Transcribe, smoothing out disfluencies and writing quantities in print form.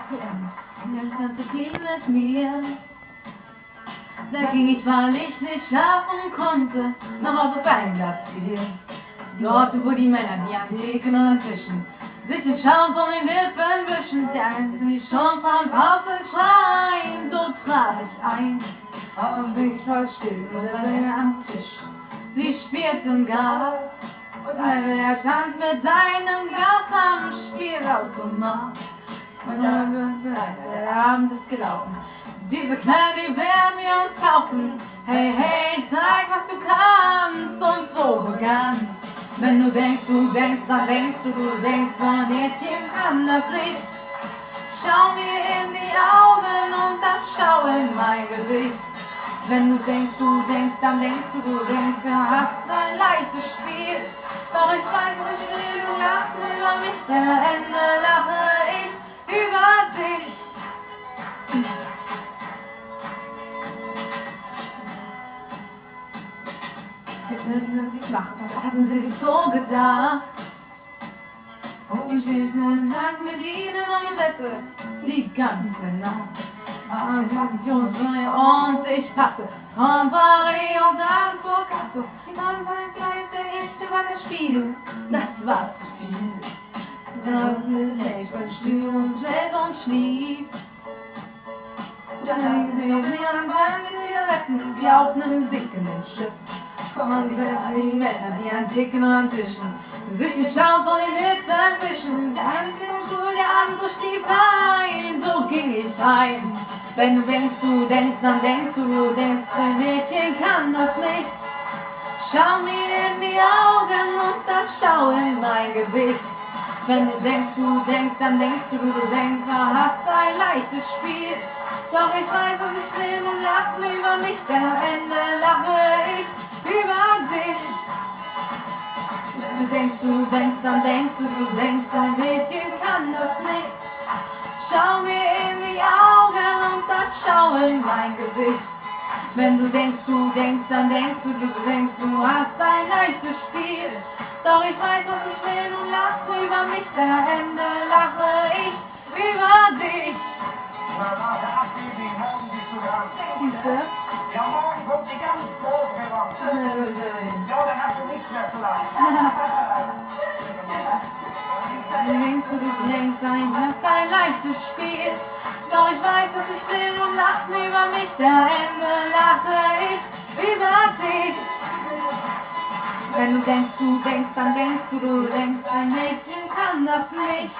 Das ganze Team mit mir. Da ging ich, weil ich nicht schlafen konnte, noch auf ein Platz wie dir. Dort, wo die Männer, die an Theken und an Tischen sich den Schaum von den Lippen wischen, der mich schon von draußen schreien, so traf ich ein. Und ich voll still oder am Tisch. Sie spielten Gas und er stand mit seinem Gas am Spielautomat. Und der Abend ist gelaufen. Diese Knall, die werden wir uns kaufen. Hey, hey, zeig, was du kannst. Und so begann. Wenn du denkst, dann denkst du denkst, von Mädchen kann das nicht. Schau mir in die Augen und dann schau in mein Gesicht. Wenn du denkst, dann denkst du hast ein leichtes Spiel. Doch ich weiß, ich will, du lachst über mich, denn am Ende lache ich über dich. Was hatten sie sich so gedacht? Und ich will einen Tag mit ihnen am Bett, die ganze Nacht. Und ich passe von Paris und dann zur Kasse. Dann war gleich der erste war der Spiegel, das war zu viel. Dann lag beim Stuhl und schlief. Dann sehen sie an Beinen Zigaretten, wie auf einem sinkenden Schiff. Kommen die Männer, die an Theken und an Tischen sich den Schaum von den Lippen wischen. Der eine in den Stuhl, der andere stieg ein, so ging ich heim. Wenn du denkst, dann denkst du ein Mädchen kann das nicht. Schau mir in die Augen und dann schau in mein Gesicht. Wenn du denkst, dann denkst du hast ein leichtes Spiel. Doch ich weiß, was ich will und lach über mich, denn am Ende lache ich über dich. Wenn du denkst, dann denkst du ein Mädchen kann das nicht. Schau mir in die Augen und dann schau in mein Gesicht. Wenn du denkst, dann denkst du hast ein leichtes Spiel. Doch ich weiß, was ich will und lach über mich, denn am Ende lache ich über dich. Ja, morgen kommt die ganz große Revanche. Ja, dann hast du nichts mehr zu lachen. Du denkst, hast ein leichtes Spiel. Doch ich weiß, was ich will und lach über mich, denn am Ende lache ich über dich. Wenn du denkst, dann denkst du ein Mädchen kann das nicht.